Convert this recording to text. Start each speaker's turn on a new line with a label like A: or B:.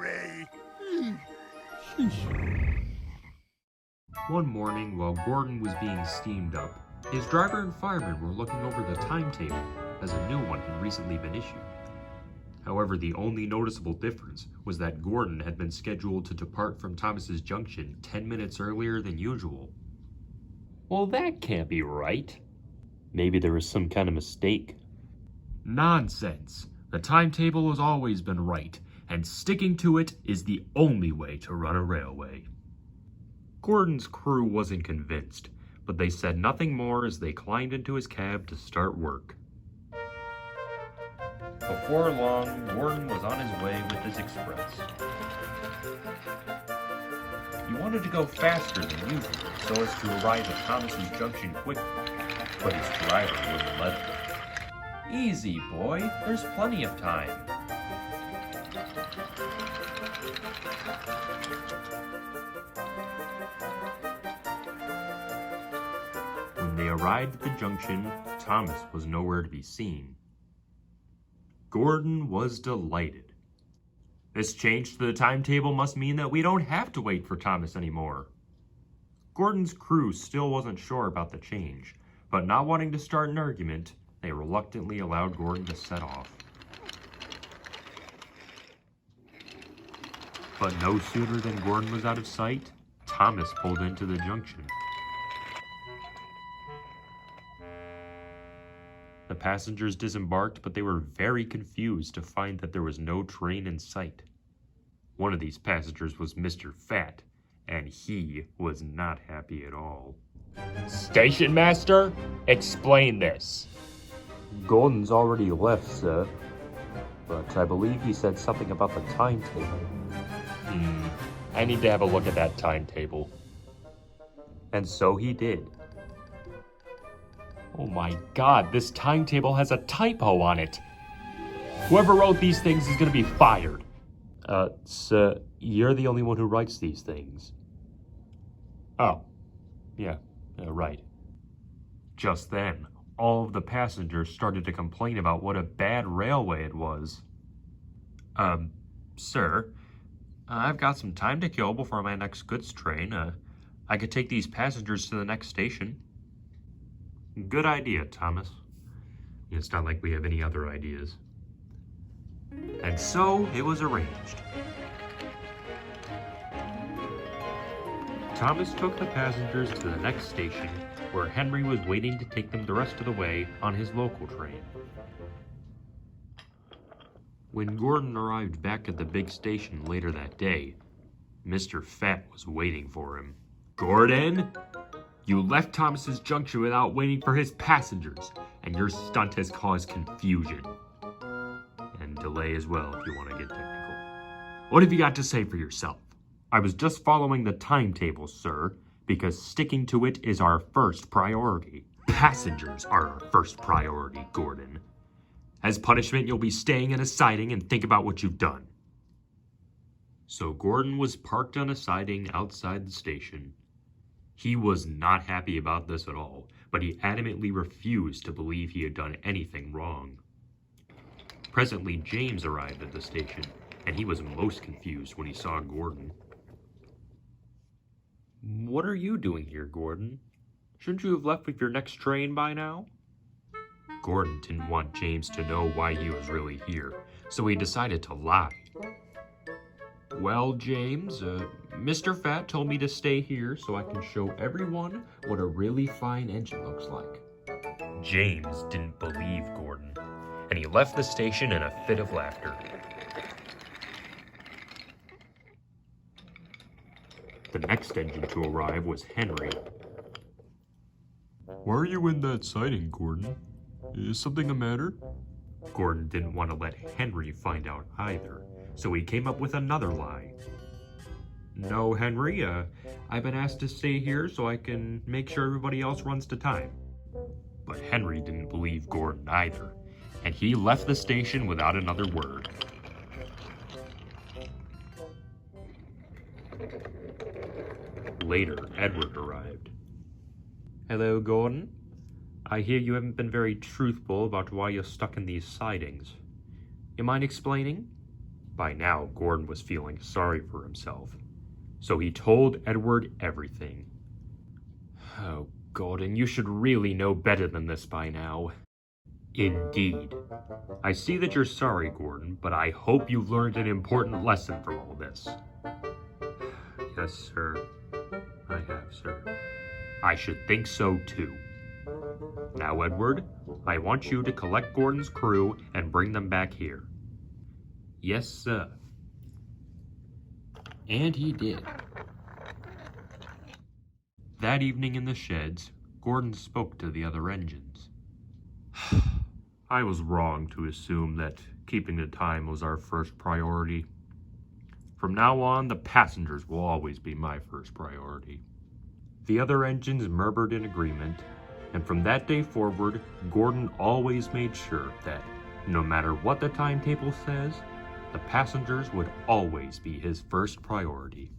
A: me.
B: One morning, while Gordon was being steamed up, his driver and fireman were looking over the timetable, as a new one had recently been issued. However, the only noticeable difference was that Gordon had been scheduled to depart from Thomas's Junction 10 minutes earlier than usual. Well, that can't be right. Maybe there was some kind of mistake. Nonsense. The timetable has always been right, and sticking to it is the only way to run a railway. Gordon's crew wasn't convinced, but they said nothing more as they climbed into his cab to start work. Before long, Gordon was on his way with his express. He wanted to go faster than usual so as to arrive at Thomas's Junction quickly, but his driver wouldn't let him. Easy, boy. There's plenty of time. When they arrived at the junction, Thomas was nowhere to be seen. Gordon was delighted. This change to the timetable must mean that we don't have to wait for Thomas anymore. Gordon's crew still wasn't sure about the change, but not wanting to start an argument, they reluctantly allowed Gordon to set off. But no sooner than Gordon was out of sight, Thomas pulled into the junction. The passengers disembarked, but they were very confused to find that there was no train in sight. One of these passengers was Mr. Fat, and he was not happy at all. Station master, explain this. Gordon's already left, sir, but I believe he said something about the timetable. I need to have a look at that timetable. And so he did. Oh my god, this timetable has a typo on it. Whoever wrote these things is going to be fired. Sir, you're the only one who writes these things. Oh, yeah, right. Just then, all of the passengers started to complain about what a bad railway it was. Sir, I've got some time to kill before my next goods train. I could take these passengers to the next station. Good idea, Thomas. It's not like we have any other ideas. And so it was arranged. Thomas took the passengers to the next station, where Henry was waiting to take them the rest of the way on his local train. When Gordon arrived back at the big station later that day, Mr. Fat was waiting for him. Gordon, you left Thomas's Junction without waiting for his passengers, and your stunt has caused confusion. And delay as well, if you want to get technical. What have you got to say for yourself? I was just following the timetable, sir, because sticking to it is our first priority. Passengers are our first priority, Gordon. As punishment, you'll be staying in a siding and think about what you've done. So Gordon was parked on a siding outside the station. He was not happy about this at all, but he adamantly refused to believe he had done anything wrong. Presently, James arrived at the station, and he was most confused when he saw Gordon. What are you doing here, Gordon? Shouldn't you have left with your next train by now? Gordon didn't want James to know why he was really here, so he decided to lie. Well, James, Mr. Fat told me to stay here so I can show everyone what a really fine engine looks like. James didn't believe Gordon, and he left the station in a fit of laughter. The next engine to arrive was Henry. Why are you in that siding, Gordon? Is something the matter? Gordon didn't want to let Henry find out either, so he came up with another lie. No, Henry, I've been asked to stay here so I can make sure everybody else runs to time. But Henry didn't believe Gordon either, and he left the station without another word. Later, Edward arrived. Hello, Gordon. I hear you haven't been very truthful about why you're stuck in these sidings. You mind explaining? By now, Gordon was feeling sorry for himself, so he told Edward everything. Oh, Gordon, you should really know better than this by now. Indeed. I see that you're sorry, Gordon, but I hope you've learned an important lesson from all this. Yes, sir. I have, sir. I should think so, too. Now, Edward, I want you to collect Gordon's crew and bring them back here. Yes, sir. And he did. That evening in the sheds, Gordon spoke to the other engines. I was wrong to assume that keeping the time was our first priority. From now on, the passengers will always be my first priority. The other engines murmured in agreement, and from that day forward, Gordon always made sure that, no matter what the timetable says, the passengers would always be his first priority.